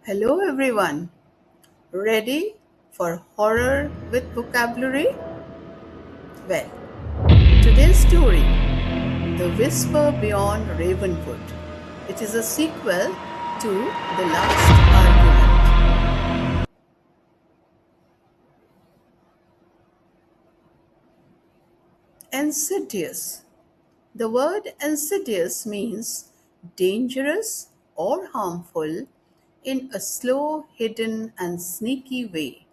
Hello everyone, ready for horror with vocabulary? Well, today's story, The Whisper Beyond Ravenwood. It is a sequel to The Last Argument. Insidious. The word insidious means dangerous or harmful in a slow, hidden, and sneaky way.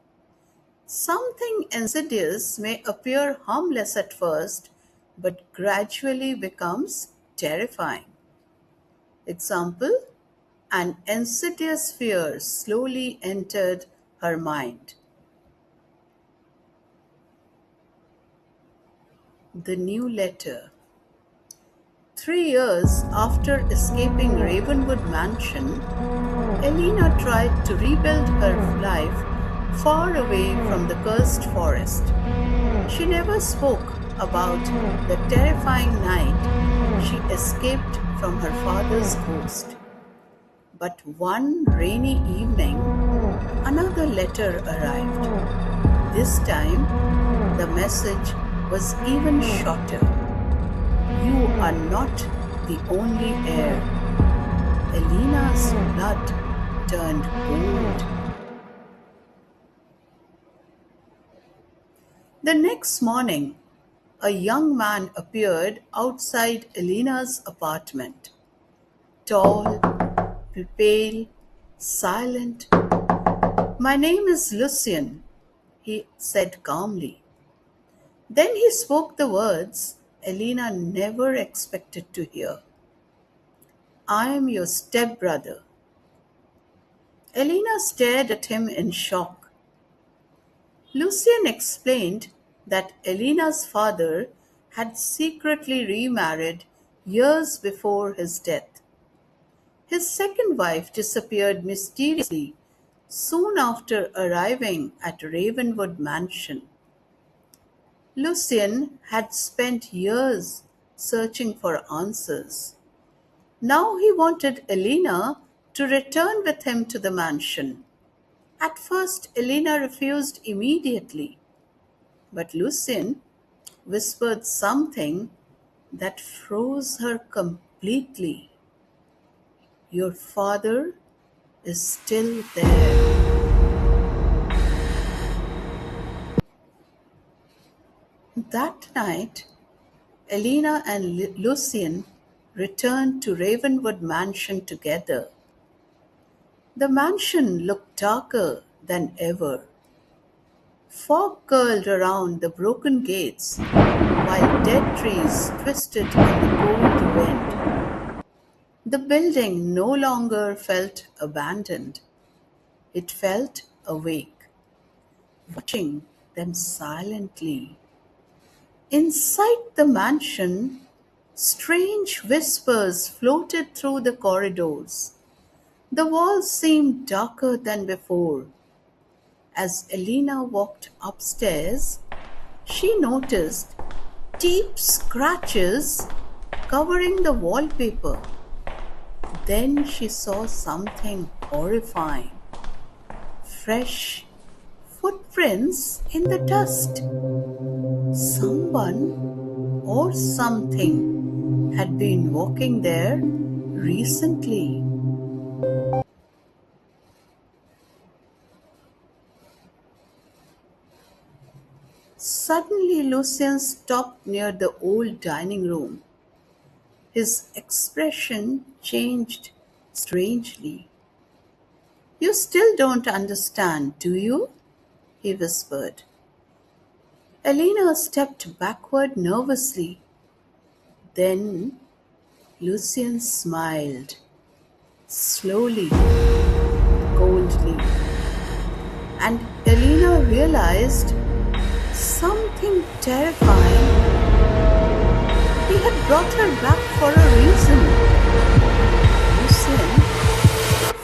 Something insidious may appear harmless at first, but gradually becomes terrifying. Example: an insidious fear slowly entered her mind. The new letter. 3 years after escaping Ravenwood Mansion, Elena tried to rebuild her life far away from the cursed forest. She never spoke about the terrifying night she escaped from her father's ghost. But one rainy evening, another letter arrived. This time, the message was even shorter. You are not the only heir. Elena's blood turned gold. The next morning, a young man appeared outside Elena's apartment. Tall, pale, silent. My name is Lucian, he said calmly. Then he spoke the words Elena never expected to hear. I am your stepbrother. Elena stared at him in shock. Lucian explained that Elena's father had secretly remarried years before his death. His second wife disappeared mysteriously soon after arriving at Ravenwood Mansion. Lucian had spent years searching for answers. Now he wanted Elena to return with him to the mansion. At first, Elena refused immediately, but Lucian whispered something that froze her completely. Your father is still there. That night, Elena and Lucian returned to Ravenwood Mansion together. The mansion looked darker than ever. Fog curled around the broken gates, while dead trees twisted in the cold wind. The building no longer felt abandoned. It felt awake, watching them silently. Inside the mansion, strange whispers floated through the corridors. The walls seemed darker than before. As Elena walked upstairs, she noticed deep scratches covering the wallpaper. Then she saw something horrifying. Fresh footprints in the dust. Someone or something had been walking there recently. Suddenly, Lucien stopped near the old dining room. His expression changed strangely. You still don't understand, do you? He whispered. Elena stepped backward nervously. Then Lucien smiled, slowly, coldly, and Elena realized something terrifying. He had brought her back for a reason. Lucien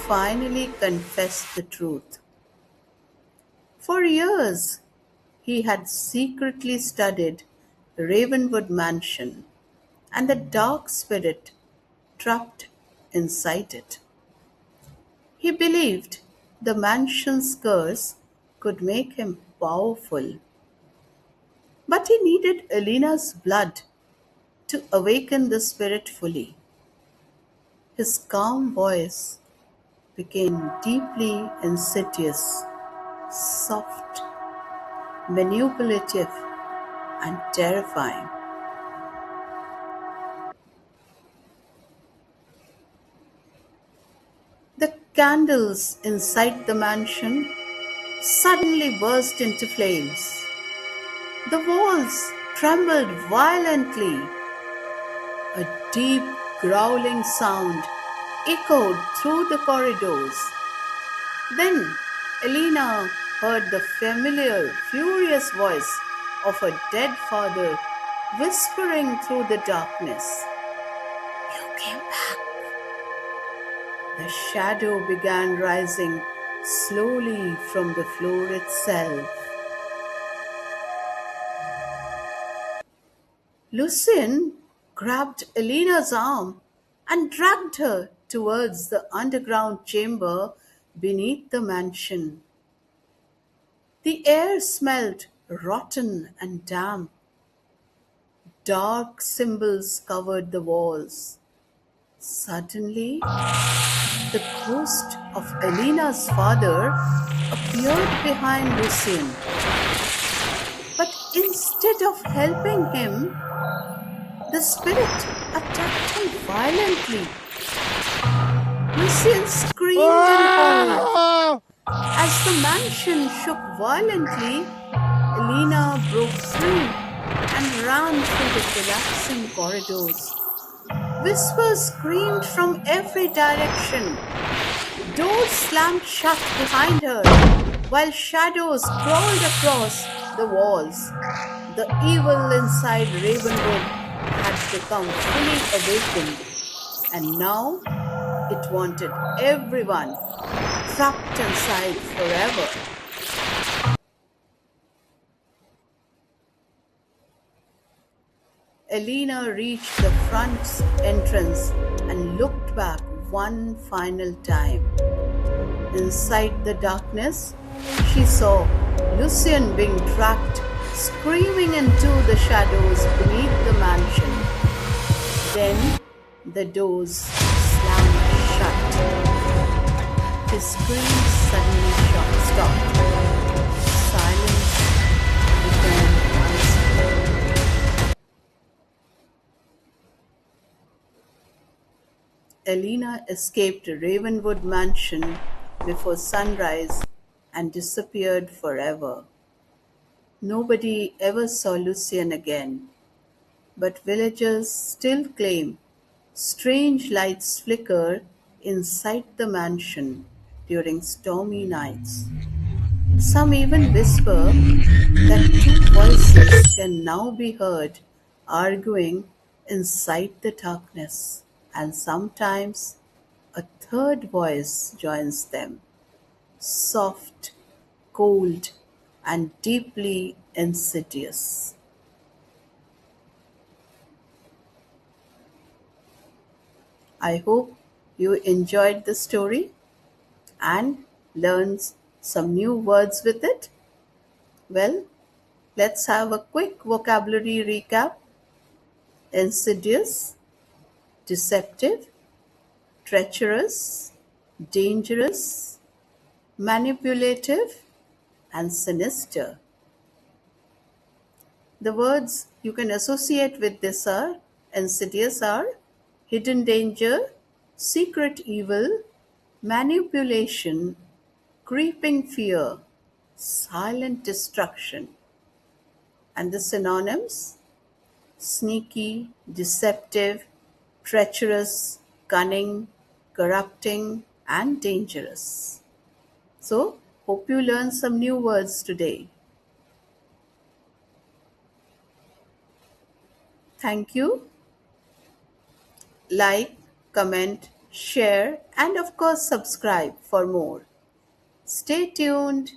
finally confessed the truth. For years, he had secretly studied Ravenwood Mansion and the dark spirit trapped inside it. He believed the mansion's curse could make him powerful, but he needed Elena's blood to awaken the spirit fully. His calm voice became deeply insidious, soft, manipulative, and terrifying. The candles inside the mansion suddenly burst into flames. The walls trembled violently. A deep growling sound echoed through the corridors. Then Elena heard the familiar, furious voice of her dead father whispering through the darkness. You came back. The shadow began rising slowly from the floor itself. Lucien grabbed Elena's arm and dragged her towards the underground chamber beneath the mansion. The air smelled rotten and damp. Dark symbols covered the walls. Suddenly, the ghost of Elena's father appeared behind Lucien. But instead of helping him, the spirit attacked him violently. Lucien screamed in horror. As the mansion shook violently, Elena broke free and ran through the collapsing corridors. Whispers screamed from every direction. Doors slammed shut behind her, while shadows crawled across the walls. The evil inside Ravenwood had become fully awakened, and now it wanted everyone trapped inside forever. Elena reached the front entrance and looked back one final time. Inside the darkness, she saw Lucien being dragged, screaming into the shadows beneath the mansion. Then the doors slammed shut. His screams suddenly stopped. Silence returned once more. Elena escaped Ravenwood Mansion before sunrise and disappeared forever. Nobody ever saw Lucien again, but villagers still claim strange lights flicker inside the mansion during stormy nights. Some even whisper that two voices can now be heard arguing inside the darkness, and sometimes a third voice joins them, soft, cold, and deeply insidious. I hope you enjoyed the story and learned some new words with it. Well, let's have a quick vocabulary recap. Insidious, deceptive, treacherous, dangerous, manipulative, and sinister. The words you can associate with this are insidious are hidden danger, secret evil, manipulation, creeping fear, silent destruction. And the synonyms: sneaky, deceptive, treacherous, cunning, corrupting, and dangerous. So, hope you learned some new words today. Thank you. Like, comment, share, and of course, subscribe for more. Stay tuned.